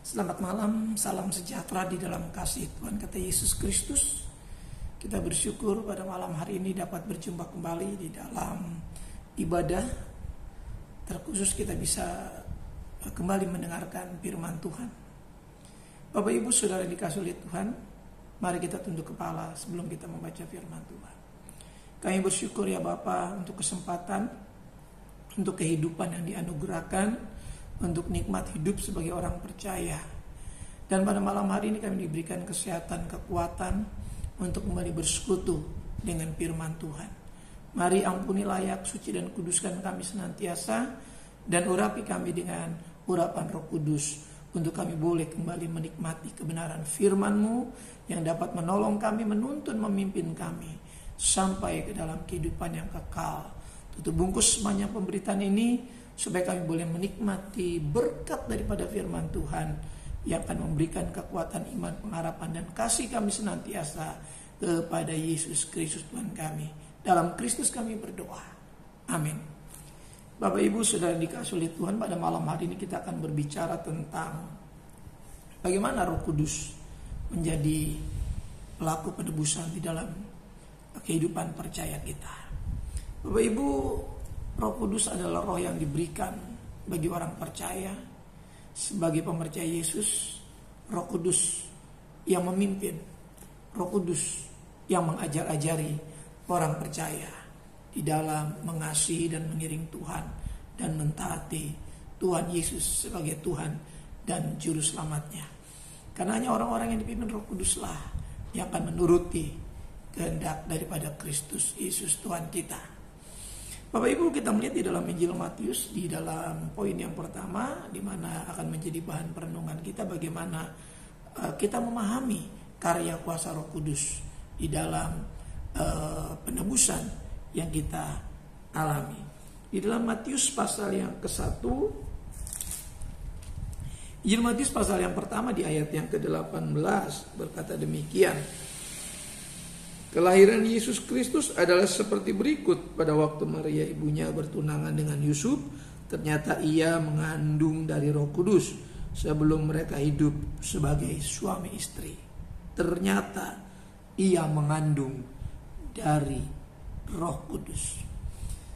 Selamat malam, salam sejahtera di dalam kasih Tuhan kata Yesus Kristus. Kita bersyukur pada malam hari ini dapat berjumpa kembali di dalam ibadah. Terkhusus kita bisa kembali mendengarkan firman Tuhan. Bapak Ibu Saudara dikasih oleh Tuhan, mari kita tunduk kepala sebelum kita membaca firman Tuhan. Kami bersyukur ya Bapa untuk kesempatan, untuk kehidupan yang dianugerahkan, untuk nikmat hidup sebagai orang percaya. Dan pada malam hari ini kami diberikan kesehatan, kekuatan untuk kembali bersekutu dengan firman Tuhan. Mari ampuni, layak, suci dan kuduskan kami senantiasa, dan urapi kami dengan urapan Roh Kudus, untuk kami boleh kembali menikmati kebenaran firman-Mu yang dapat menolong kami, menuntun, memimpin kami sampai ke dalam kehidupan yang kekal. Tutup bungkus sebanyak pemberitaan ini supaya kami boleh menikmati berkat daripada firman Tuhan yang akan memberikan kekuatan iman, pengharapan dan kasih kami senantiasa kepada Yesus Kristus Tuhan kami. Dalam Kristus kami berdoa. Amin. Bapak Ibu Saudara dikasih oleh Tuhan, pada malam hari ini kita akan berbicara tentang bagaimana Roh Kudus menjadi pelaku penebusan di dalam kehidupan percaya kita. Bapak Ibu, Roh Kudus adalah roh yang diberikan bagi orang percaya. Sebagai pemercaya Yesus, Roh Kudus yang memimpin, Roh Kudus yang mengajar-ajari orang percaya di dalam mengasihi dan mengiring Tuhan dan mentaati Tuhan Yesus sebagai Tuhan dan Juru Selamatnya. Karena hanya orang-orang yang dipimpin Roh Kuduslah yang akan menuruti kehendak daripada Kristus Yesus Tuhan kita. Bapak Ibu, kita melihat di dalam Injil Matius, di dalam poin yang pertama, di mana akan menjadi bahan perenungan kita bagaimana kita memahami karya kuasa Roh Kudus di dalam penebusan yang kita alami. Di dalam Matius pasal yang ke-1, Injil Matius pasal yang pertama di ayat yang ke-18 berkata demikian. Kelahiran Yesus Kristus adalah seperti berikut. Pada waktu Maria ibunya bertunangan dengan Yusuf, ternyata ia mengandung dari Roh Kudus sebelum mereka hidup sebagai suami istri. Ternyata ia mengandung dari Roh Kudus.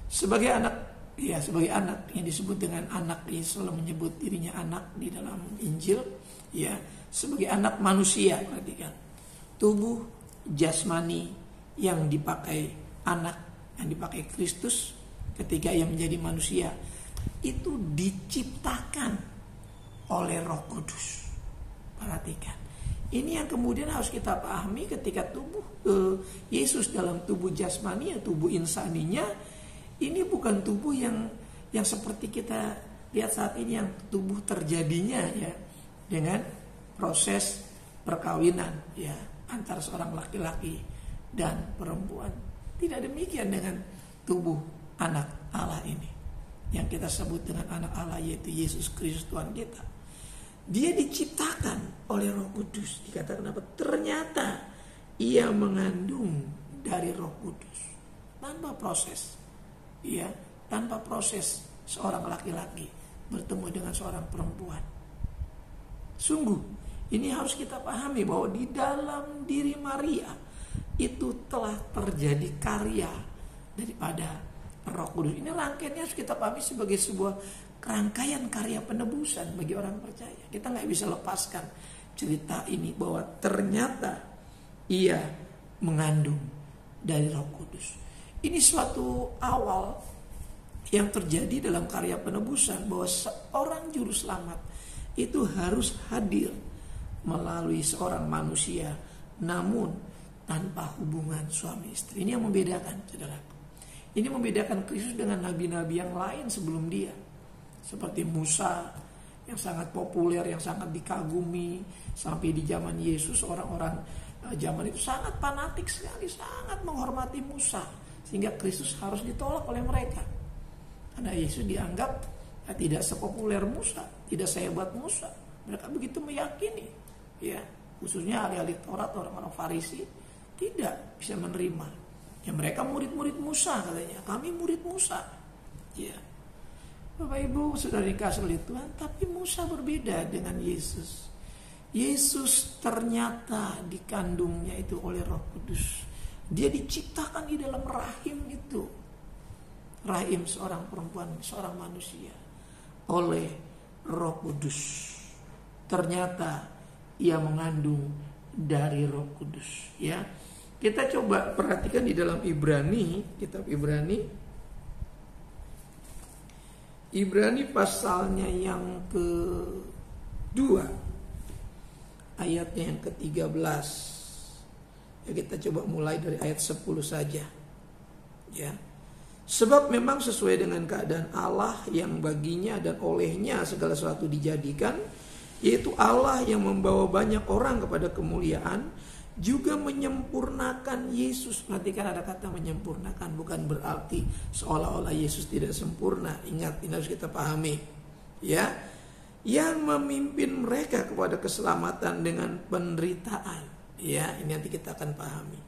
Sebagai anak yang disebut dengan anak, Yesus selalu menyebut dirinya anak di dalam Injil, ya, sebagai anak manusia. Perhatikan, tubuh jasmani yang dipakai anak, yang dipakai Kristus ketika ia menjadi manusia, itu diciptakan oleh Roh Kudus. Perhatikan, ini yang kemudian harus kita pahami ketika tubuh Yesus dalam tubuh jasmani, tubuh insaninya, ini bukan tubuh yang seperti kita lihat saat ini, yang tubuh terjadinya ya dengan proses perkawinan ya antara seorang laki-laki dan perempuan. Tidak demikian dengan tubuh anak Allah ini, yang kita sebut dengan anak Allah, yaitu Yesus Kristus Tuhan kita. Dia diciptakan oleh Roh Kudus. Dikatakan apa? Ternyata ia mengandung dari Roh Kudus. Tanpa proses, ya, tanpa proses seorang laki-laki bertemu dengan seorang perempuan. Sungguh ini harus kita pahami bahwa di dalam diri Maria itu telah terjadi karya daripada Roh Kudus. Ini rangkaiannya harus kita pahami sebagai sebuah rangkaian karya penebusan bagi orang percaya. Kita nggak bisa lepaskan cerita ini bahwa ternyata ia mengandung dari Roh Kudus. Ini suatu awal yang terjadi dalam karya penebusan, bahwa seorang juru selamat itu harus hadir melalui seorang manusia, namun tanpa hubungan suami istri. Ini yang membedakan, saudaraku. Ini membedakan Kristus dengan nabi-nabi yang lain sebelum dia, seperti Musa yang sangat populer, yang sangat dikagumi. Sampai di zaman Yesus, orang-orang zaman itu sangat fanatik sekali, sangat menghormati Musa, sehingga Kristus harus ditolak oleh mereka karena Yesus dianggap tidak sepopuler Musa, tidak sehebat Musa. Mereka begitu meyakini, ya, khususnya ahli-ahli Taurat, orang-orang Farisi tidak bisa menerima. Ya, mereka murid-murid Musa katanya. Kami murid Musa. Ya. Bapak Ibu sudah dikasih oleh Tuhan, tapi Musa berbeda dengan Yesus. Yesus ternyata dikandungnya itu oleh Roh Kudus. Dia diciptakan di dalam rahim itu. Rahim seorang perempuan, seorang manusia. Oleh Roh Kudus. Ternyata ia mengandung dari Roh Kudus. Ya, kita coba perhatikan di dalam Ibrani, kitab Ibrani pasalnya yang kedua, ayatnya yang ke-13. Ya, kita coba mulai dari ayat 10 saja. Ya. Sebab memang sesuai dengan keadaan Allah yang baginya dan olehnya segala sesuatu dijadikan, yaitu Allah yang membawa banyak orang kepada kemuliaan, juga menyempurnakan Yesus. Perhatikan ada kata menyempurnakan, bukan berarti seolah-olah Yesus tidak sempurna. Ingat, ini harus kita pahami. Ya, yang memimpin mereka kepada keselamatan dengan penderitaan. Ya, ini nanti kita akan pahami.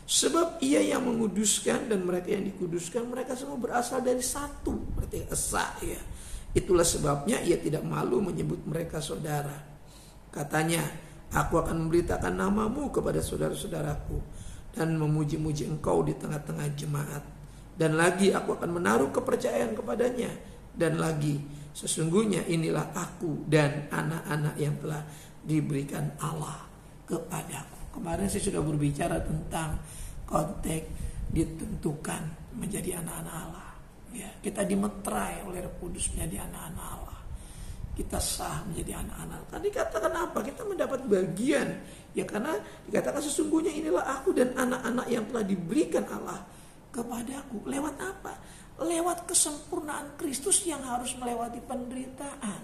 Sebab ia yang menguduskan dan mereka yang dikuduskan, mereka semua berasal dari satu. Berarti esa, ya. Itulah sebabnya ia tidak malu menyebut mereka saudara. Katanya, aku akan memberitakan namamu kepada saudara-saudaraku dan memuji-muji engkau di tengah-tengah jemaat. Dan lagi aku akan menaruh kepercayaan kepadanya. Dan lagi, sesungguhnya inilah aku dan anak-anak yang telah diberikan Allah kepadaku. Kemarin saya sudah berbicara tentang konteks ditentukan menjadi anak-anak Allah. Ya, kita dimeterai oleh Roh Kudus menjadi anak-anak Allah. Kita sah menjadi anak-anak. Tadi dikatakan apa? Kita mendapat bagian. Ya, karena dikatakan sesungguhnya inilah aku dan anak-anak yang telah diberikan Allah kepadaku. Lewat apa? Lewat kesempurnaan Kristus yang harus melewati penderitaan.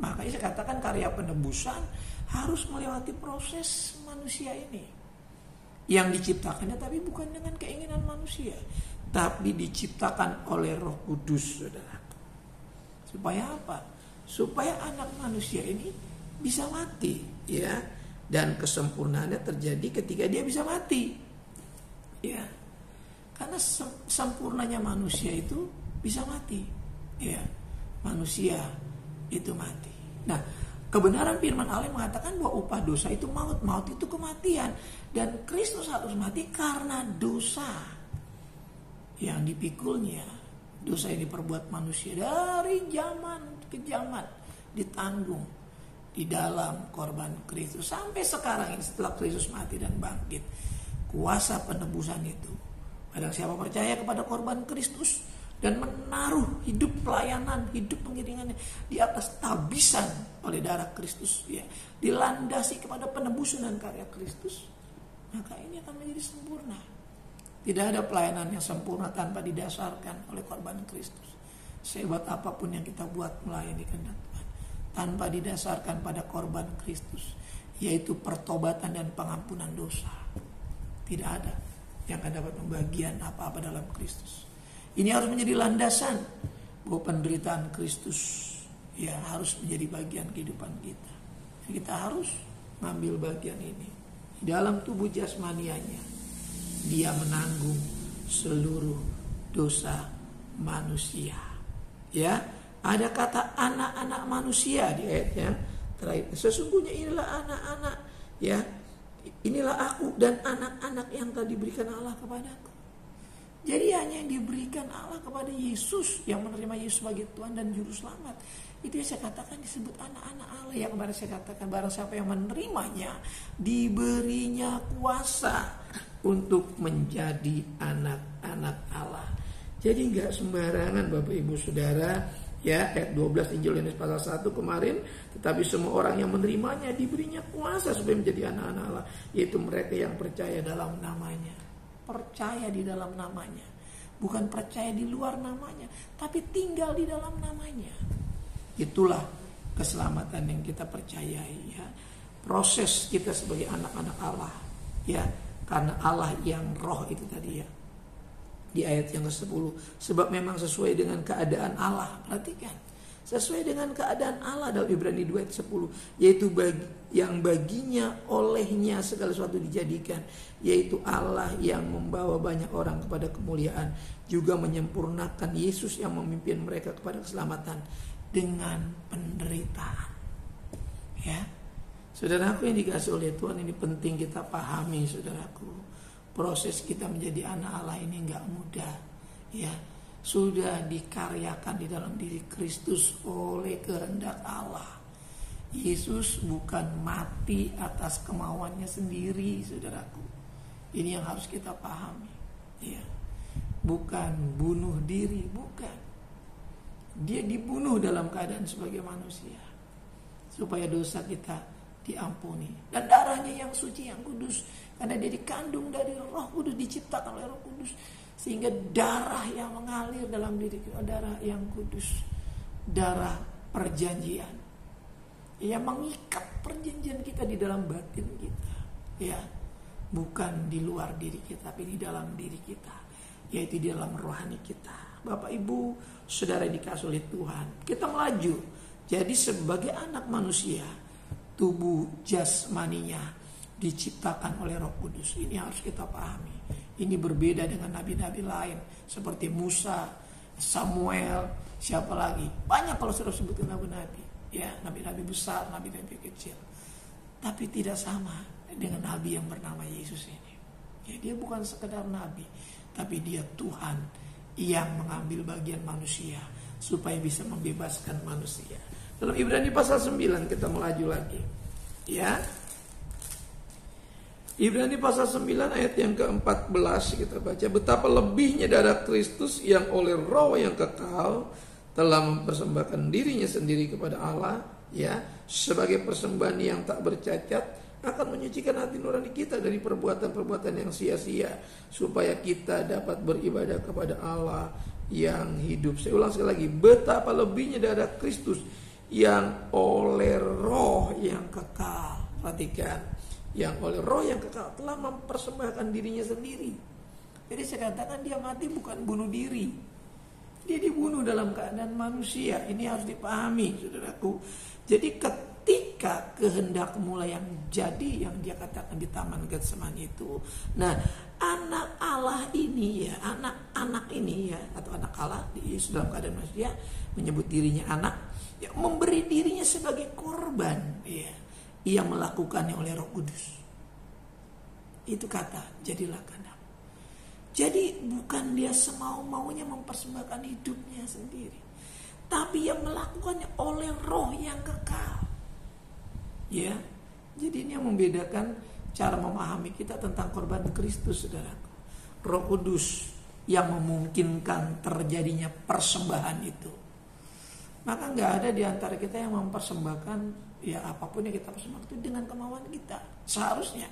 Makanya saya katakan karya penebusan harus melewati proses manusia ini. Yang diciptakannya tapi bukan dengan keinginan manusia, tapi diciptakan oleh Roh Kudus, saudara. Supaya apa? Supaya anak manusia ini bisa mati, ya. Dan kesempurnaannya terjadi ketika dia bisa mati. Ya. Karena sempurnanya manusia itu bisa mati. Ya. Manusia itu mati. Nah, kebenaran firman Allah mengatakan bahwa upah dosa itu maut, maut itu kematian, dan Kristus harus mati karena dosa yang dipikulnya. Dosa yang diperbuat manusia dari zaman ke zaman ditanggung di dalam korban Kristus sampai sekarang ini setelah Kristus mati dan bangkit. Kuasa penebusan itu pada siapa percaya kepada korban Kristus dan menaruh hidup pelayanan, hidup pengiringannya di atas tabisan oleh darah Kristus, ya, dilandasi kepada penebusan dan karya Kristus, maka ini akan menjadi sempurna. Tidak ada pelayanan yang sempurna tanpa didasarkan oleh korban Kristus. Sehebat apapun yang kita buat melayani kehendak Tuhan, tanpa didasarkan pada korban Kristus, yaitu pertobatan dan pengampunan dosa, tidak ada yang akan dapat pembagian apa-apa dalam Kristus. Ini harus menjadi landasan bahwa penderitaan Kristus, ya, harus menjadi bagian kehidupan kita. Kita harus mengambil bagian ini. Di dalam tubuh jasmanianya, dia menanggung seluruh dosa manusia. Ya, ada kata anak-anak manusia di ayatnya terakhir. Sesungguhnya inilah anak-anak, ya, inilah aku dan anak-anak yang telah diberikan Allah kepadaku. Jadi hanya yang diberikan Allah kepada Yesus, yang menerima Yesus sebagai Tuhan dan Juru Selamat, itu yang saya katakan disebut anak-anak Allah. Yang kemarin saya katakan barang siapa yang menerimanya, diberinya kuasa untuk menjadi anak-anak Allah. Jadi gak sembarangan Bapak Ibu Saudara, ya, ayat 12 Injil Yohanes pasal 1 kemarin, tetapi semua orang yang menerimanya diberinya kuasa supaya menjadi anak-anak Allah, yaitu mereka yang percaya dalam namanya. Percaya di dalam namanya, bukan percaya di luar namanya, tapi tinggal di dalam namanya. Itulah keselamatan yang kita percayai, ya. Proses kita sebagai anak-anak Allah, ya, karena Allah yang roh itu tadi, ya. Di ayat yang ke-10, sebab memang sesuai dengan keadaan Allah. Perhatikan, sesuai dengan keadaan Allah dalam Ibrani 2 ayat 10, yaitu yang baginya olehnya segala sesuatu dijadikan, yaitu Allah yang membawa banyak orang kepada kemuliaan, juga menyempurnakan Yesus yang memimpin mereka kepada keselamatan dengan penderitaan. Ya, saudaraku yang dikasihi oleh Tuhan, ini penting kita pahami, saudaraku. Proses kita menjadi anak Allah ini enggak mudah. Ya, sudah dikaryakan di dalam diri Kristus oleh kehendak Allah. Yesus bukan mati atas kemauannya sendiri, saudaraku. Ini yang harus kita pahami. Ya, bukan bunuh diri, bukan. Dia dibunuh dalam keadaan sebagai manusia, supaya dosa kita diampuni. Dan darahnya yang suci, yang kudus, karena dia dikandung dari Roh Kudus, diciptakan oleh Roh Kudus, sehingga darah yang mengalir dalam diri kita, darah yang kudus, darah perjanjian, yang mengikat perjanjian kita di dalam batin kita. Ya, bukan di luar diri kita, tapi di dalam diri kita, yaitu di dalam rohani kita. Bapak Ibu, saudara dikasih oleh Tuhan, kita melaju. Jadi sebagai anak manusia, tubuh jasmaninya diciptakan oleh Roh Kudus. Ini harus kita pahami. Ini berbeda dengan nabi-nabi lain seperti Musa, Samuel, siapa lagi? Banyak kalau sudah sebutkan nabi-nabi. Ya, nabi-nabi besar, nabi-nabi kecil. Tapi tidak sama dengan nabi yang bernama Yesus ini. Ya, dia bukan sekedar nabi, tapi dia Tuhan yang mengambil bagian manusia supaya bisa membebaskan manusia. Dalam Ibrani pasal 9 kita melaju lagi. Ya. Ibrani pasal 9 ayat yang ke-14 kita baca, betapa lebihnya darah Kristus yang oleh Roh yang kekal telah mempersembahkan dirinya sendiri kepada Allah, ya, sebagai persembahan yang tak bercacat, akan menyucikan hati nurani kita dari perbuatan-perbuatan yang sia-sia, supaya kita dapat beribadah kepada Allah yang hidup. Saya ulang sekali lagi, betapa lebihnya darah Kristus yang oleh Roh yang kekal. Perhatikan, yang oleh Roh yang kekal telah mempersembahkan dirinya sendiri. Jadi saya katakan dia mati bukan bunuh diri, dia dibunuh dalam keadaan manusia. Ini harus dipahami, saudaraku. Jadi ketika kehendak mulai yang jadi, yang dia katakan di Taman Getsemani itu, nah anak Allah ini ya, anak-anak ini ya, atau anak Allah di Yesus dalam keadaan manusia, menyebut dirinya anak, ya, memberi dirinya sebagai korban, ya, yang melakukannya oleh Roh Kudus. Itu kata jadilah kehendak. Jadi bukan dia semau-maunya mempersembahkan hidupnya sendiri, tapi yang melakukannya oleh Roh yang kekal. Ya, jadi ini yang membedakan cara memahami kita tentang korban Kristus, saudaraku. Roh Kudus yang memungkinkan terjadinya persembahan itu. Maka nggak ada di antara kita yang mempersembahkan ya apapun yang kita persembahkan itu dengan kemauan kita. Seharusnya.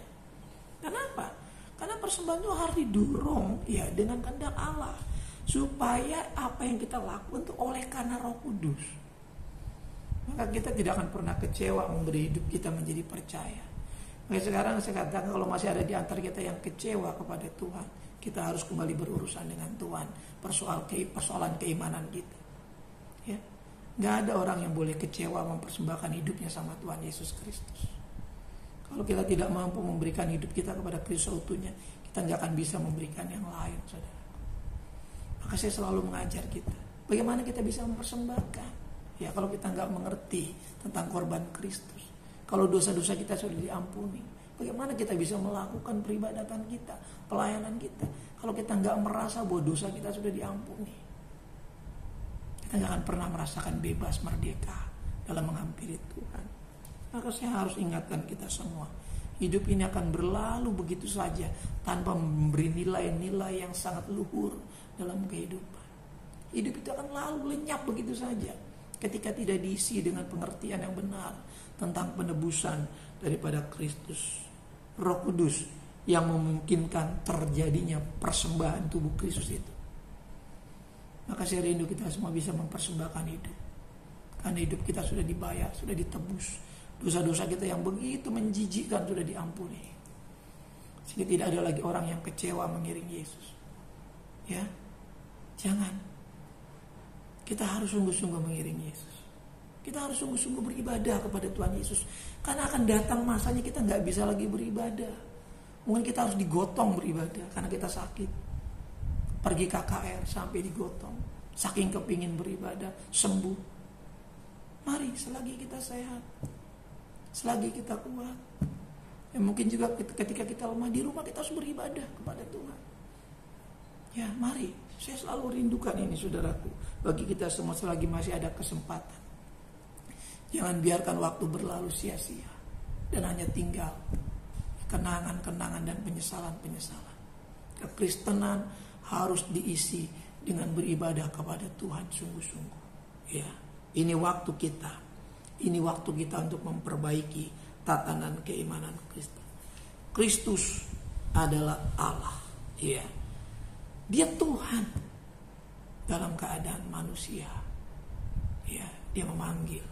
Kenapa? Karena persembahan itu harus didorong ya dengan kehendak Allah, supaya apa yang kita lakukan itu oleh karena Roh Kudus. Maka kita tidak akan pernah kecewa memberi hidup kita menjadi percaya. Maka sekarang saya katakan, kalau masih ada di antara kita yang kecewa kepada Tuhan, kita harus kembali berurusan dengan Tuhan, persoalan keimanan kita. Ya, nggak ada orang yang boleh kecewa mempersembahkan hidupnya sama Tuhan Yesus Kristus. Kalau kita tidak mampu memberikan hidup kita kepada Kristus seutuhnya, kita nggak akan bisa memberikan yang lain, saudara. Maka saya selalu mengajar kita, bagaimana kita bisa mempersembahkan. Ya, kalau kita nggak mengerti tentang korban Kristus, kalau dosa-dosa kita sudah diampuni, bagaimana kita bisa melakukan peribadatan kita, pelayanan kita, kalau kita nggak merasa bahwa dosa kita sudah diampuni? Kita nggak akan pernah merasakan bebas, merdeka dalam menghampiri Tuhan. Maka saya harus ingatkan kita semua, hidup ini akan berlalu begitu saja tanpa memberi nilai-nilai yang sangat luhur dalam kehidupan. Hidup itu akan lalu lenyap begitu saja ketika tidak diisi dengan pengertian yang benar tentang penebusan daripada Kristus. Roh Kudus yang memungkinkan terjadinya persembahan tubuh Kristus itu. Maka saya rindu kita semua bisa mempersembahkan hidup, karena hidup kita sudah dibayar, sudah ditebus. Dosa-dosa kita yang begitu menjijikkan sudah diampuni, sehingga tidak ada lagi orang yang kecewa mengiring Yesus. Ya, jangan. Kita harus sungguh-sungguh mengiring Yesus. Kita harus sungguh-sungguh beribadah kepada Tuhan Yesus. Karena akan datang masanya kita nggak bisa lagi beribadah. Mungkin kita harus digotong beribadah karena kita sakit. Pergi KKR sampai digotong. Saking kepingin beribadah, sembuh. Mari selagi kita sehat, selagi kita kuat. Ya, mungkin juga ketika kita lemah di rumah, kita harus beribadah kepada Tuhan. Ya mari, saya selalu rindukan ini saudaraku. Bagi kita semua selagi masih ada kesempatan. Jangan biarkan waktu berlalu sia-sia. Dan hanya tinggal kenangan-kenangan dan penyesalan-penyesalan. Kekristenan harus diisi dengan beribadah kepada Tuhan sungguh-sungguh. Ya, ini waktu kita. Ini waktu kita untuk memperbaiki tatanan keimanan Kristen. Kristus adalah Allah. Ya. Dia Tuhan dalam keadaan manusia. Ya, dia memanggil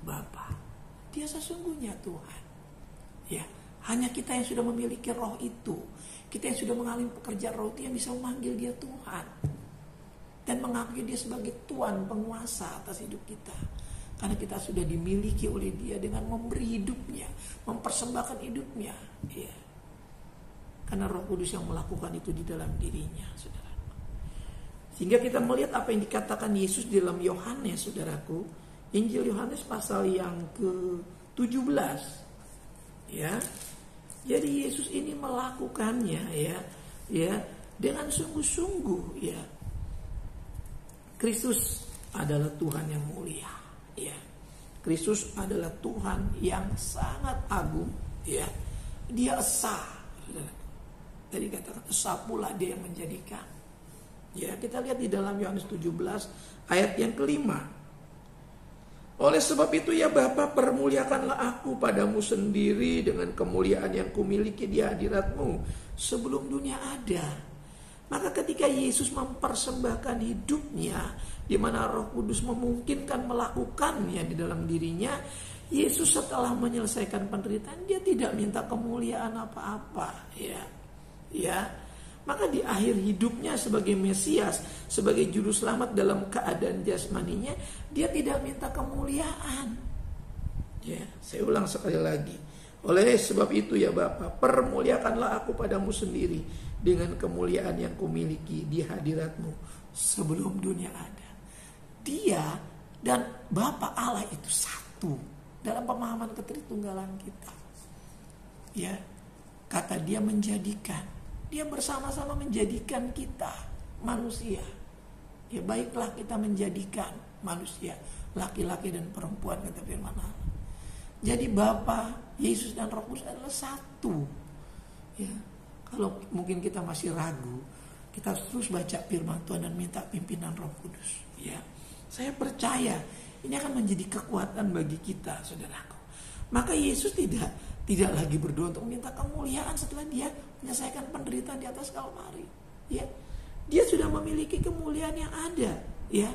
Bapa. Dia sesungguhnya Tuhan. Ya, hanya kita yang sudah memiliki roh itu, kita yang sudah mengalami pekerjaan roh itu yang bisa memanggil dia Tuhan dan mengakui dia sebagai Tuhan penguasa atas hidup kita. Karena kita sudah dimiliki oleh dia dengan memberi hidupnya, mempersembahkan hidupnya. Ya. Karena Roh Kudus yang melakukan itu di dalam dirinya, saudara. Sehingga kita melihat apa yang dikatakan Yesus di dalam Yohanes, saudaraku. Injil Yohanes pasal yang ke-17. Ya. Jadi Yesus ini melakukannya ya dengan sungguh-sungguh ya. Kristus adalah Tuhan yang mulia, ya. Kristus adalah Tuhan yang sangat agung, ya. Dia esa. Jadi katakan esa pula dia yang menjadikan. Ya, kita lihat di dalam Yohanes 17 ayat yang ke-5. Oleh sebab itu ya Bapa, permuliakanlah aku padamu sendiri dengan kemuliaan yang kumiliki di hadiratmu sebelum dunia ada. Maka ketika Yesus mempersembahkan hidupnya, di mana Roh Kudus memungkinkan melakukannya di dalam dirinya, Yesus setelah menyelesaikan penderitaan, dia tidak minta kemuliaan apa-apa, ya. Maka di akhir hidupnya sebagai Mesias, sebagai juru selamat dalam keadaan jasmaninya, dia tidak minta kemuliaan. Ya, saya ulang sekali lagi. Oleh sebab itu ya Bapa, permuliakanlah aku padamu sendiri dengan kemuliaan yang kumiliki di hadiratmu sebelum dunia ada. Dia dan Bapa Allah itu satu dalam pemahaman ketritunggalan kita. Ya, kata dia menjadikan. Dia bersama-sama menjadikan kita manusia. Ya baiklah kita menjadikan manusia, laki-laki dan perempuan, kata firman Allah. Jadi Bapa, Yesus dan Roh Kudus adalah satu. Ya, kalau mungkin kita masih ragu, kita harus terus baca firman Tuhan dan minta pimpinan Roh Kudus. Ya, saya percaya ini akan menjadi kekuatan bagi kita, saudaraku. Maka Yesus tidak lagi berdoa untuk meminta kemuliaan setelah dia menyelesaikan penderitaan di atas Kalvari. Ya, dia sudah memiliki kemuliaan yang ada. Ya,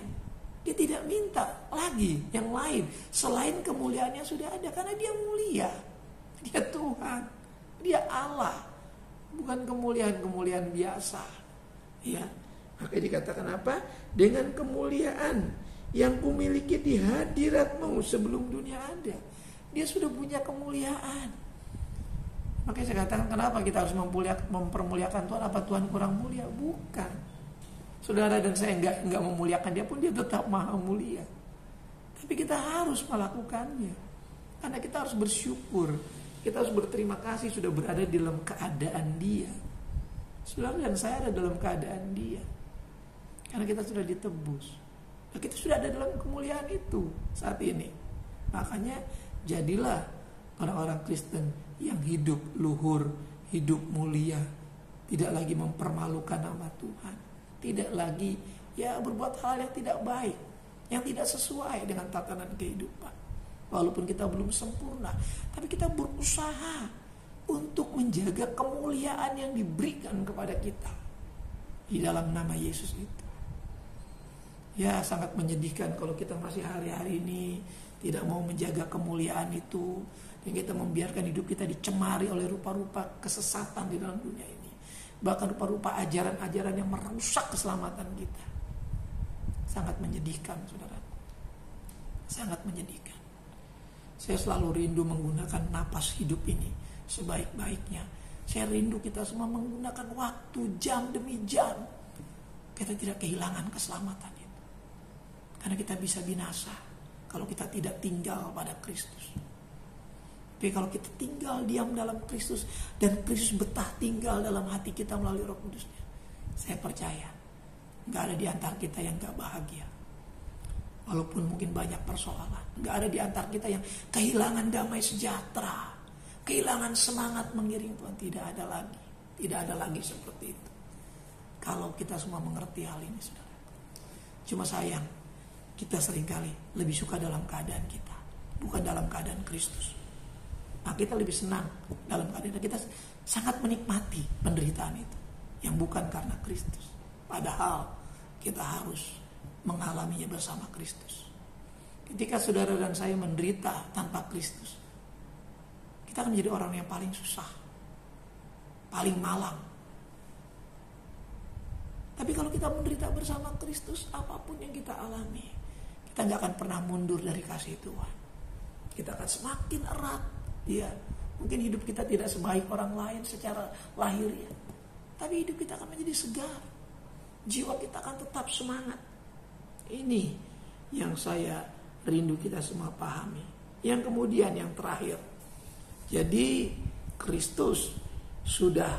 dia tidak minta lagi yang lain selain kemuliaan yang sudah ada, karena dia mulia, dia Tuhan, dia Allah, bukan kemuliaan biasa. Ya, maka dikatakan apa? Dengan kemuliaan yang kumiliki di hadiratmu sebelum dunia ada. Dia sudah punya kemuliaan. Makanya saya katakan, kenapa kita harus mempermuliakan Tuhan? Apa Tuhan kurang mulia? Bukan. Saudara dan saya enggak memuliakan dia pun, dia tetap maha mulia. Tapi kita harus melakukannya. Karena kita harus bersyukur. Kita harus berterima kasih sudah berada di dalam keadaan dia. Saudara dan saya ada dalam keadaan dia. Karena kita sudah ditebus. Nah, kita sudah ada dalam kemuliaan itu saat ini. Makanya jadilah orang-orang Kristen yang hidup luhur, hidup mulia, tidak lagi mempermalukan nama Tuhan, tidak lagi berbuat hal yang tidak baik, yang tidak sesuai dengan tatanan kehidupan. Walaupun kita belum sempurna, tapi kita berusaha untuk menjaga kemuliaan yang diberikan kepada kita di dalam nama Yesus itu. Ya, sangat menyedihkan kalau kita masih hari-hari ini tidak mau menjaga kemuliaan itu, dan kita membiarkan hidup kita dicemari oleh rupa-rupa kesesatan di dalam dunia ini, bahkan rupa-rupa ajaran-ajaran yang merusak keselamatan kita. Sangat menyedihkan, saudara. Sangat menyedihkan. Saya selalu rindu menggunakan napas hidup ini sebaik-baiknya. Saya rindu kita semua menggunakan waktu jam demi jam. Kita tidak kehilangan keselamatan itu. Karena kita bisa binasa kalau kita tidak tinggal pada Kristus. Tapi kalau kita tinggal diam dalam Kristus dan Kristus betah tinggal dalam hati kita melalui Roh Kudusnya, saya percaya gak ada di antara kita yang gak bahagia. Walaupun mungkin banyak persoalan, gak ada di antara kita yang kehilangan damai sejahtera, kehilangan semangat mengiring Tuhan. Tidak ada lagi seperti itu. Kalau kita semua mengerti hal ini, saudara. Cuma sayang, kita seringkali lebih suka dalam keadaan kita, bukan dalam keadaan Kristus. Nah, kita lebih senang dalam keadaan kita sangat menikmati penderitaan itu yang bukan karena Kristus. Padahal kita harus mengalaminya bersama Kristus. Ketika saudara dan saya menderita tanpa Kristus, kita akan menjadi orang yang paling susah, paling malang. Tapi kalau kita menderita bersama Kristus, apapun yang kita alami, kita gak akan pernah mundur dari kasih Tuhan. Kita akan semakin erat. Ya, mungkin hidup kita tidak sebaik orang lain secara lahiriah, tapi hidup kita akan menjadi segar. Jiwa kita akan tetap semangat. Ini yang saya rindu kita semua pahami. Yang kemudian yang terakhir, jadi Kristus sudah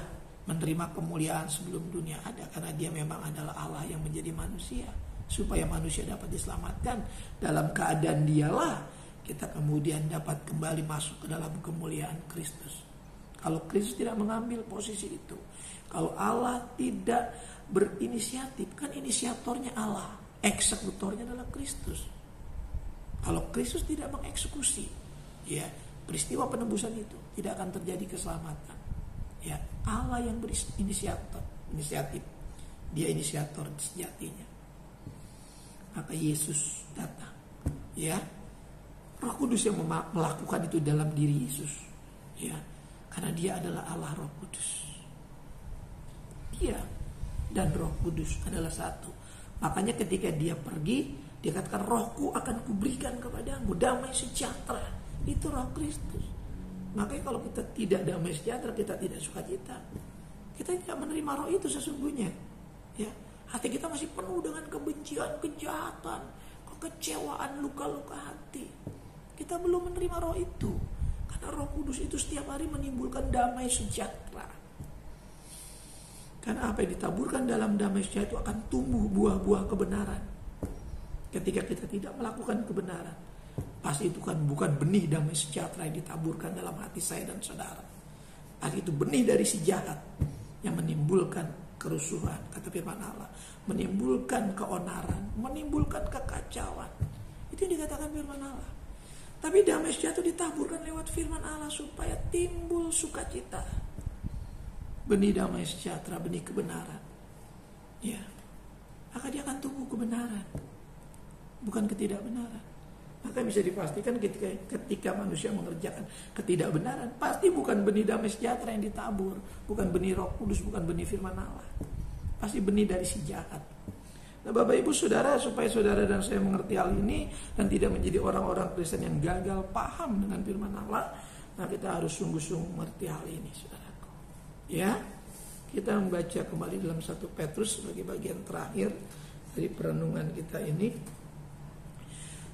menerima kemuliaan sebelum dunia ada, karena dia memang adalah Allah yang menjadi manusia, supaya manusia dapat diselamatkan. Dalam keadaan dialah kita kemudian dapat kembali masuk ke dalam kemuliaan Kristus. Kalau Kristus tidak mengambil posisi itu, kalau Allah tidak berinisiatif, kan inisiatornya Allah, eksekutornya adalah Kristus. Kalau Kristus tidak mengeksekusi, ya, peristiwa penebusan itu, tidak akan terjadi keselamatan. Ya, Allah yang inisiatif. Dia inisiator sejatinya. Maka Yesus datang, ya. Roh Kudus yang melakukan itu dalam diri Yesus, ya, karena dia adalah Allah Roh Kudus. Dia dan Roh Kudus adalah satu. Makanya ketika dia pergi, dia katakan, Rohku akan kuberikan kepadamu damai sejahtera. Itu Roh Kristus. Makanya kalau kita tidak damai sejahtera, kita tidak sukacita, kita tidak menerima Roh itu sesungguhnya. Ya, hati kita masih penuh dengan kebencian, kejahatan, kekecewaan, luka-luka hati. Kita belum menerima Roh itu. Karena Roh Kudus itu setiap hari menimbulkan damai sejahtera. Karena apa yang ditaburkan dalam damai sejahtera itu akan tumbuh buah-buah kebenaran. Ketika kita tidak melakukan kebenaran, pasti itu kan bukan benih damai sejahtera yang ditaburkan dalam hati saya dan saudara. Pasti itu benih dari si jahat yang menimbulkan kerusuhan, kata firman Allah, menimbulkan keonaran, menimbulkan kekacauan. Itu yang dikatakan firman Allah. Tapi damai sejahtera ditaburkan lewat firman Allah supaya timbul sukacita. Benih damai sejahtera, benih kebenaran. Ya, maka dia akan tumbuh kebenaran, bukan ketidakbenaran. Maka bisa dipastikan ketika manusia mengerjakan ketidakbenaran, pasti bukan benih damai sejahtera yang ditabur, bukan benih Roh Kudus, bukan benih firman Allah. Pasti benih dari si jahat. Nah, Bapak Ibu Saudara, supaya saudara dan saya mengerti hal ini dan tidak menjadi orang-orang Kristen yang gagal paham dengan firman Allah, nah kita harus sungguh-sungguh mengerti hal ini, saudaraku. Ya, kita membaca kembali dalam 1 Petrus sebagai bagian terakhir dari perenungan kita ini.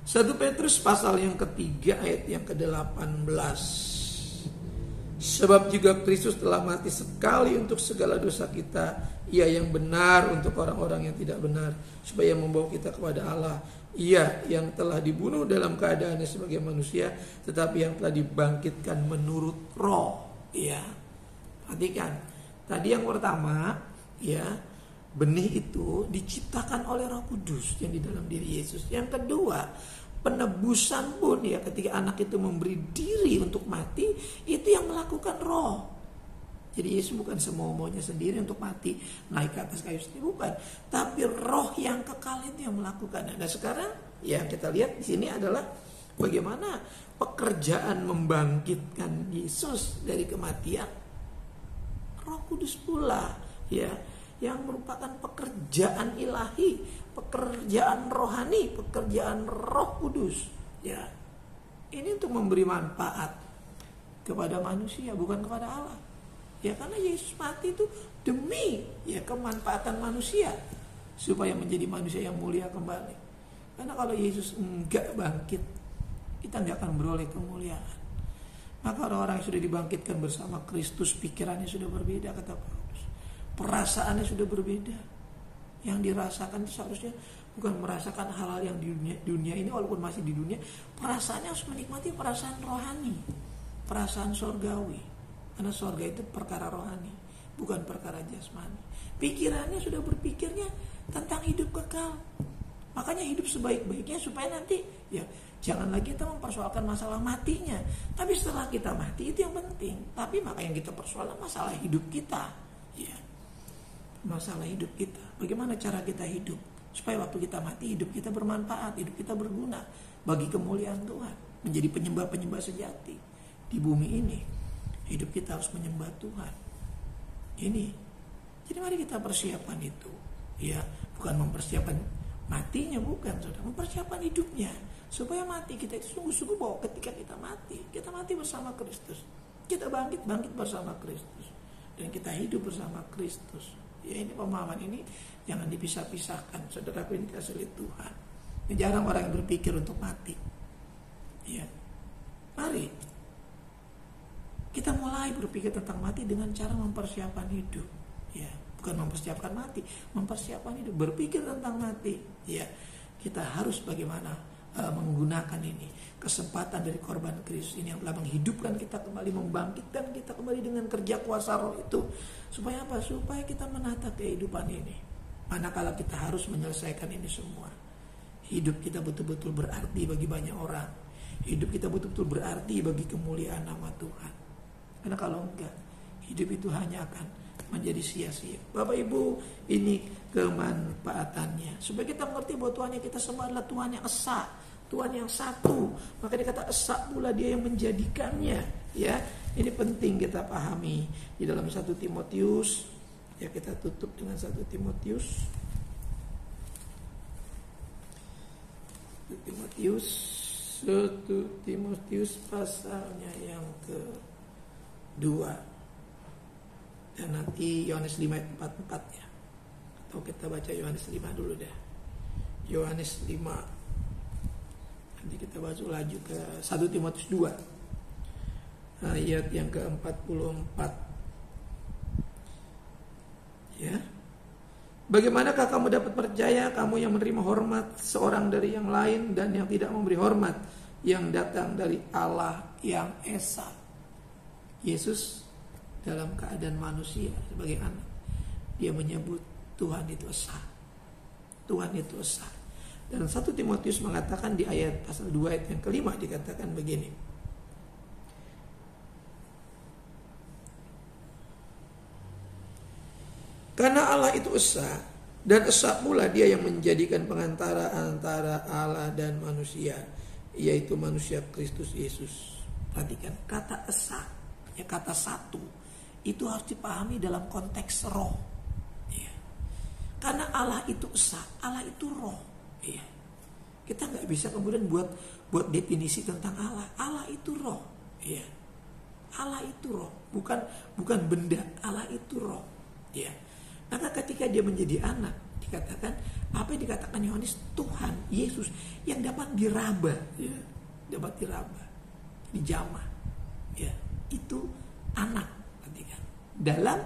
1 Petrus pasal yang ketiga ayat yang ke-18. Sebab juga Kristus telah mati sekali untuk segala dosa kita, Ia yang benar untuk orang-orang yang tidak benar, supaya membawa kita kepada Allah. Ia yang telah dibunuh dalam keadaannya sebagai manusia, tetapi yang telah dibangkitkan menurut Roh. Ya, perhatikan. Tadi yang pertama, ya, benih itu diciptakan oleh Roh Kudus yang di dalam diri Yesus. Yang kedua, penebusan pun, ya, ketika anak itu memberi diri untuk mati, itu yang melakukan Roh. Jadi Yesus bukan semau-maunya sendiri untuk mati, naik ke atas kayu salib, bukan. Tapi Roh yang kekal itu yang melakukan. Dan sekarang yang kita lihat di sini adalah bagaimana pekerjaan membangkitkan Yesus dari kematian. Roh Kudus pula, ya, yang merupakan pekerjaan ilahi, pekerjaan rohani, pekerjaan Roh Kudus Ya, ini untuk memberi manfaat kepada manusia, bukan kepada Allah. Ya, karena Yesus mati itu demi ya kemanfaatan manusia supaya menjadi manusia yang mulia kembali. Karena kalau Yesus enggak bangkit, kita enggak akan beroleh kemuliaan. Maka orang-orang yang sudah dibangkitkan bersama Kristus, pikirannya sudah berbeda, kata Paulus. Perasaannya sudah berbeda. Yang dirasakan itu seharusnya bukan merasakan hal-hal yang di dunia ini, walaupun masih di dunia. Perasaannya harus menikmati perasaan rohani, perasaan sorgawi. Karena sorga itu perkara rohani, bukan perkara jasmani. Pikirannya sudah berpikirnya tentang hidup kekal. Makanya hidup sebaik-baiknya supaya nanti ya jangan lagi kita mempersoalkan masalah matinya. Tapi setelah kita mati itu yang penting. Tapi maka yang kita persoalkan masalah hidup kita. Ya, masalah hidup kita. Bagaimana cara kita hidup supaya waktu kita mati hidup kita bermanfaat, hidup kita berguna bagi kemuliaan Tuhan, menjadi penyembah-penyembah sejati di bumi ini. Hidup kita harus menyembah Tuhan. Ini. Jadi mari kita persiapan itu. Ya, bukan mempersiapkan matinya, bukan, saudara, mempersiapkan hidupnya supaya mati kita itu sungguh-sungguh bahwa ketika kita mati bersama Kristus, kita bangkit bersama Kristus, dan kita hidup bersama Kristus. Ya, ini pemahaman ini jangan dipisah-pisahkan, saudara, ini kasih Tuhan. Ini jarang orang yang berpikir untuk mati. Ya, mari kita mulai berpikir tentang mati dengan cara mempersiapkan hidup. Ya, bukan mempersiapkan mati, mempersiapkan hidup, berpikir tentang mati. Ya, kita harus bagaimana menggunakan ini kesempatan dari korban Kristus ini yang telah menghidupkan kita kembali, membangkitkan kita kembali dengan kerja kuasa Roh itu. Supaya apa? Supaya kita menata kehidupan ini. Manakala kita harus menyelesaikan ini semua, hidup kita betul-betul berarti bagi banyak orang. Hidup kita betul-betul berarti bagi kemuliaan nama Tuhan. Karena kalau enggak, hidup itu hanya akan menjadi sia-sia. Bapak Ibu, ini kemanfaatannya. Supaya kita mengerti bahwa Tuhan yang kita sembah adalah Tuhan yang esa, Tuhan yang satu. Maka dikata esa pula dia yang menjadikannya. Ya, ini penting kita pahami di dalam 1 Timotius. Ya, kita tutup dengan 1 Timotius. 1 Timotius pasalnya yang ke-2. Dan nanti Yohanes 5 ayat 44 ya. Atau kita baca Yohanes 5 dulu dah. Yohanes 5. Nanti kita baca laju ke 1 Timotius 2. Ayat yang ke-44. Ya. Bagaimanakah kamu dapat percaya, kamu yang menerima hormat seorang dari yang lain dan yang tidak memberi hormat yang datang dari Allah yang esa? Yesus dalam keadaan manusia sebagai anak, dia menyebut Tuhan itu esa. Tuhan itu esa. Dan 1 Timotius mengatakan di ayat pasal 2 ayat yang ke-5 dikatakan begini. Karena Allah itu esa, dan esa pula dia yang menjadikan pengantara antara Allah dan manusia, yaitu manusia Kristus Yesus. Perhatikan kata esa, ya kata satu, itu harus dipahami dalam konteks roh. Ya. Karena Allah itu esa, Allah itu roh. Ya. Kita nggak bisa kemudian buat definisi tentang Allah. Allah itu roh. Ya. Allah itu roh, bukan benda. Allah itu roh. Ya. Maka ketika dia menjadi anak, dikatakan apa yang dikatakan Yohanes, Tuhan Yesus yang dapat diraba, ya, dapat diraba, dijamah, ya, itu anak, kan, dalam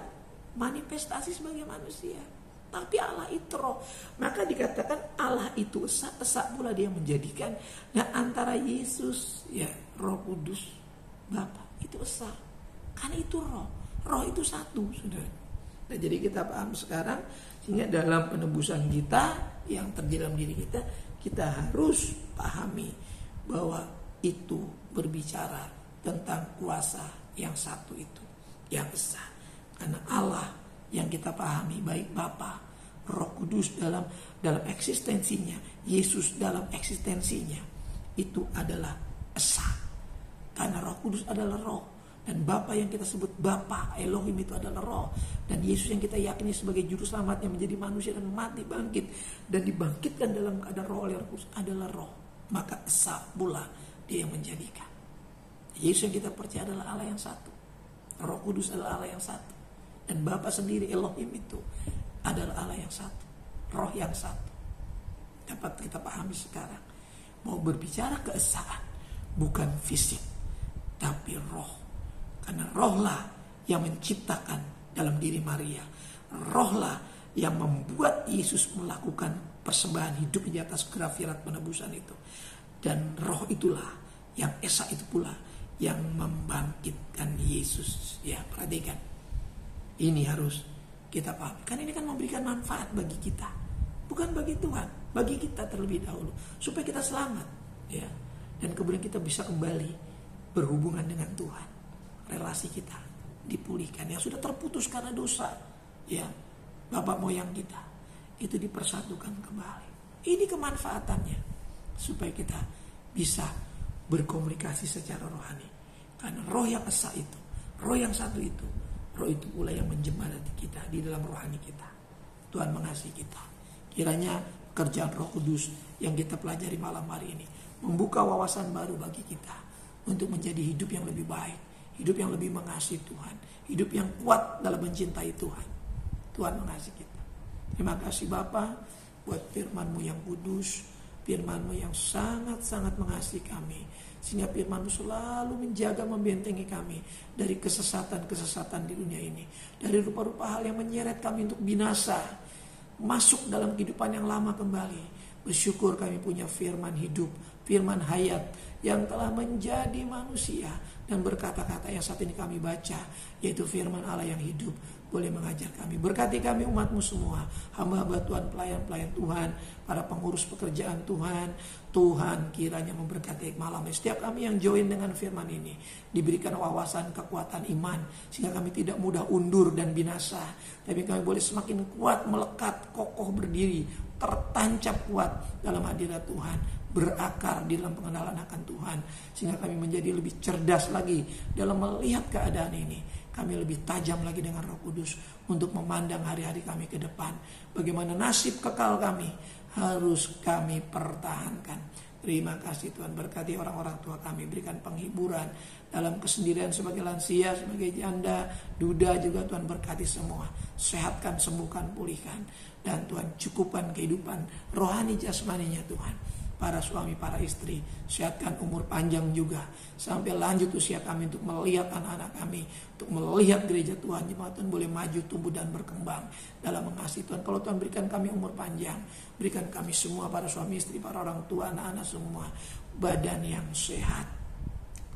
manifestasi sebagai manusia. Tapi Allah itu roh, maka dikatakan Allah itu esa, esa pula dia menjadikan. Nah, antara Yesus, ya, Roh Kudus, Bapa itu esa, karena itu roh itu satu, sudah. Nah, jadi kita paham sekarang, sehingga dalam penebusan kita yang terjadi dalam diri kita, kita harus pahami bahwa itu berbicara tentang kuasa yang satu itu, yang esa. Karena Allah yang kita pahami baik Bapa, Roh Kudus dalam eksistensinya, Yesus dalam eksistensinya, itu adalah esa. Karena Roh Kudus adalah roh. Dan Bapa yang kita sebut Bapa, Elohim itu adalah roh. Dan Yesus yang kita yakini sebagai juru selamat yang menjadi manusia dan mati bangkit dan dibangkitkan dalam keadaan roh oleh Roh Kudus adalah roh. maka esa pula dia yang menjadikan. Yesus yang kita percaya adalah Allah yang satu. Roh Kudus adalah Allah yang satu. Dan Bapa sendiri Elohim itu adalah Allah yang satu. Roh yang satu. Dapat kita pahami sekarang. Mau berbicara keesaan, bukan fisik, tapi roh. Karena rohlah yang menciptakan dalam diri Maria. Rohlah yang membuat Yesus melakukan persembahan hidup di atas grafirat penebusan itu. Dan roh itulah yang esa itu pula yang membangkitkan Yesus. Ya, perhatikan. Ini harus kita paham. Kan ini kan memberikan manfaat bagi kita. Bukan bagi Tuhan, bagi kita terlebih dahulu. Supaya kita selamat. Ya. Dan kemudian kita bisa kembali berhubungan dengan Tuhan. Relasi kita dipulihkan. Yang sudah terputus karena dosa. Ya, bapak moyang kita. Itu dipersatukan kembali. Ini kemanfaatannya. Supaya kita bisa berkomunikasi secara rohani. Karena roh yang esa itu, roh yang satu itu, roh itu pula yang menjemati kita di dalam rohani kita. Tuhan mengasihi kita. Kiranya pekerjaan Roh Kudus yang kita pelajari malam hari ini membuka wawasan baru bagi kita untuk menjadi hidup yang lebih baik, hidup yang lebih mengasihi Tuhan, hidup yang kuat dalam mencintai Tuhan. Tuhan mengasihi kita. Terima kasih Bapa buat firman-Mu yang kudus, firman-Mu yang sangat-sangat mengasihi kami. Sehingga firman-Mu selalu menjaga, membentengi kami dari kesesatan-kesesatan di dunia ini. Dari rupa-rupa hal yang menyeret kami untuk binasa. Masuk dalam kehidupan yang lama kembali. Bersyukur kami punya firman hidup, firman hayat yang telah menjadi manusia. Dan berkata-kata yang saat ini kami baca, yaitu firman Allah yang hidup, boleh mengajar kami. Berkati kami umat-Mu semua, hamba-hamba Tuhan, pelayan-pelayan Tuhan, para pengurus pekerjaan Tuhan. Tuhan kiranya memberkati malam ini. Setiap kami yang join dengan firman ini, diberikan wawasan, kekuatan iman, sehingga kami tidak mudah undur dan binasa. Tapi kami boleh semakin kuat, melekat, kokoh berdiri, tertancap kuat dalam hadirat Tuhan, berakar di dalam pengenalan akan Tuhan, sehingga kami menjadi lebih cerdas lagi dalam melihat keadaan ini. Kami lebih tajam lagi dengan Roh Kudus untuk memandang hari-hari kami ke depan. Bagaimana nasib kekal kami harus kami pertahankan. Terima kasih Tuhan, berkati orang-orang tua kami, berikan penghiburan dalam kesendirian sebagai lansia, sebagai janda, duda juga Tuhan berkati semua. Sehatkan, sembuhkan, pulihkan. Dan Tuhan cukupkan kehidupan rohani jasmaninya Tuhan. Para suami, para istri, sehatkan umur panjang juga. Sampai lanjut usia kami untuk melihat anak-anak kami, untuk melihat gereja Tuhan. Jemaat Tuhan boleh maju, tumbuh dan berkembang dalam mengasihi Tuhan. Kalau Tuhan berikan kami umur panjang, berikan kami semua, para suami istri, para orang tua, anak-anak semua, badan yang sehat.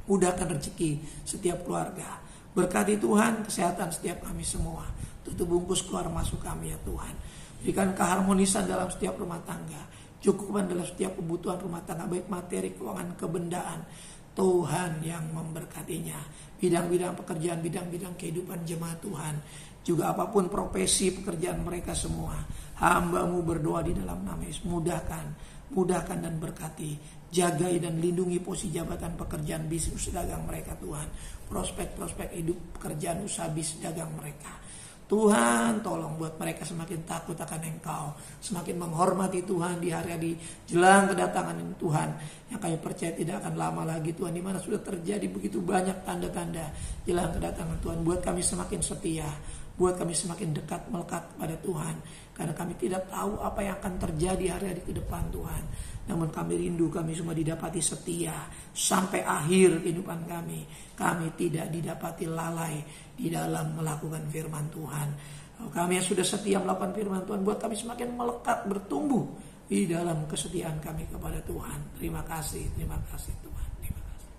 Mudahkan rezeki setiap keluarga. Berkati Tuhan kesehatan setiap kami semua. Tutup bungkus keluar masuk kami ya Tuhan. Berikan keharmonisan dalam setiap rumah tangga. Cukupkan dalam setiap kebutuhan rumah tangga, baik materi, keuangan, kebendaan. Tuhan yang memberkatinya. Bidang-bidang pekerjaan, bidang-bidang kehidupan jemaat Tuhan. Juga apapun profesi pekerjaan mereka semua. Hamba-Mu berdoa di dalam nama Yesus. Mudahkan dan berkati. Jagai dan lindungi posisi jabatan pekerjaan bisnis dagang mereka Tuhan. Prospek-prospek hidup pekerjaan usaha bisnis dagang mereka. Tuhan tolong buat mereka semakin takut akan Engkau, semakin menghormati Tuhan di hari-hari jelang kedatangan Tuhan yang kami percaya tidak akan lama lagi Tuhan, di mana sudah terjadi begitu banyak tanda-tanda jelang kedatangan Tuhan. Buat kami semakin setia, buat kami semakin dekat melekat pada Tuhan, karena kami tidak tahu apa yang akan terjadi hari-hari ke depan Tuhan. Namun kami rindu kami semua didapati setia sampai akhir kehidupan kami. Kami tidak didapati lalai di dalam melakukan firman Tuhan. Kami yang sudah setia melakukan firman Tuhan, buat kami semakin melekat, bertumbuh di dalam kesetiaan kami kepada Tuhan. Terima kasih Tuhan. Terima kasih.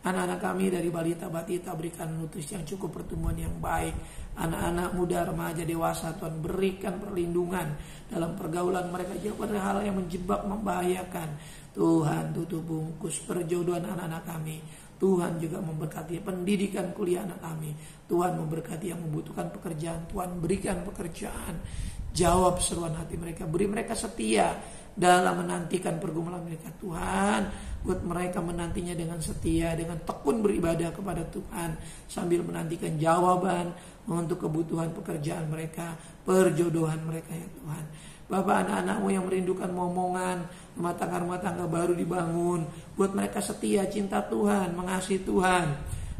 Anak-anak kami dari balita batita berikan nutrisi yang cukup, pertumbuhan yang baik. Anak-anak muda, remaja, dewasa Tuhan berikan perlindungan dalam pergaulan mereka, jauh dari hal yang menjebak, membahayakan. Tuhan tutup bungkus perjodohan anak-anak kami. Tuhan juga memberkati pendidikan kuliah anak kami. Tuhan memberkati yang membutuhkan pekerjaan. Tuhan berikan pekerjaan. Jawab seruan hati mereka. Beri mereka setia dalam menantikan pergumulan mereka. Tuhan, buat mereka menantinya dengan setia, dengan tekun beribadah kepada Tuhan, sambil menantikan jawaban untuk kebutuhan pekerjaan mereka, perjodohan mereka ya Tuhan. Bapak, anak-anakmu yang merindukan momongan, rumah tangga baru dibangun. Buat mereka setia, cinta Tuhan, mengasihi Tuhan.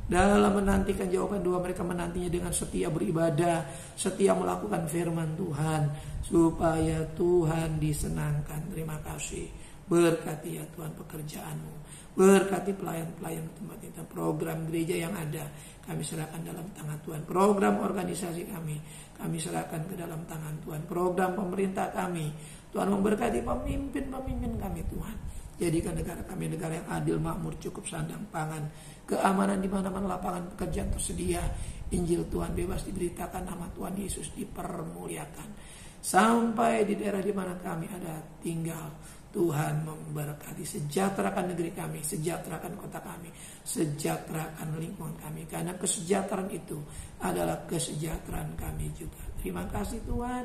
Dalam menantikan jawaban doa, mereka menantinya dengan setia beribadah, setia melakukan firman Tuhan, supaya Tuhan disenangkan. Terima kasih. Berkati ya Tuhan pekerjaanmu, berkati pelayan-pelayan tempat kita, program gereja yang ada, kami serahkan dalam tangan Tuhan. Program organisasi kami serahkan ke dalam tangan Tuhan. Program pemerintah kami, Tuhan memberkati pemimpin-pemimpin kami Tuhan. Jadikan negara kami negara yang adil, makmur, cukup sandang pangan, keamanan di mana-mana, lapangan pekerjaan tersedia. Injil Tuhan bebas diberitakan, nama Tuhan Yesus dipermuliakan. Sampai di daerah di mana kami ada tinggal, Tuhan memberkati. Sejahterakan negeri kami, sejahterakan kota kami, sejahterakan lingkungan kami. Karena kesejahteraan itu adalah kesejahteraan kami juga. Terima kasih Tuhan.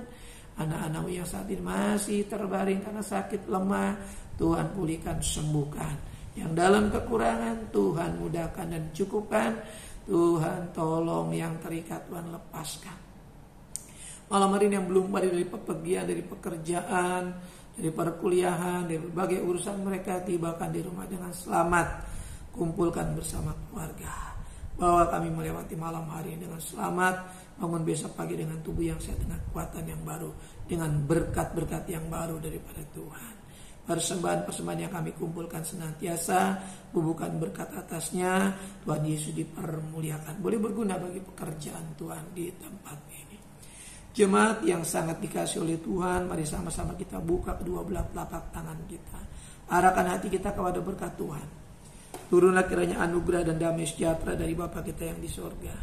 Anak-anak yang saat ini masih terbaring karena sakit lemah, Tuhan pulihkan, sembuhkan. Yang dalam kekurangan, Tuhan mudahkan dan cukupkan. Tuhan tolong yang terikat, Tuhan lepaskan. Malam hari ini yang belum kembali dari pepergian, dari pekerjaan, dari perkuliahan, dari berbagai urusan mereka, tibakan di rumah dengan selamat. Kumpulkan bersama keluarga. Bawa kami melewati malam hari ini dengan selamat. Bangun besok pagi dengan tubuh yang sehat, dengan kekuatan yang baru, dengan berkat-berkat yang baru daripada Tuhan. Persembahan-persembahan yang kami kumpulkan senantiasa bubukan berkat atasnya. Tuhan Yesus dipermuliakan. Boleh berguna bagi pekerjaan Tuhan di tempat ini. Jemaat yang sangat dikasih oleh Tuhan, mari sama-sama kita buka kedua belah telapak tangan kita. Arahkan hati kita kepada berkat Tuhan. Turunlah kiranya anugerah dan damai sejahtera dari Bapa kita yang di sorga,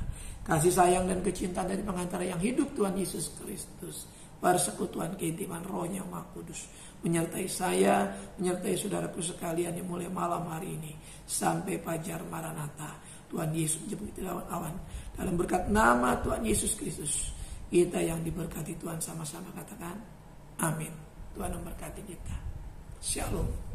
kasih sayang dan kecintaan dari pengantara yang hidup Tuhan Yesus Kristus, persekutuan keintiman Roh-Nya Maha Kudus, menyertai saya, menyertai saudaraku sekalian yang mulai malam hari ini sampai fajar Maranatha. Tuhan Yesus menjemput awan dalam berkat nama Tuhan Yesus Kristus. Kita yang diberkati Tuhan sama-sama katakan amin. Tuhan memberkati kita. Shalom.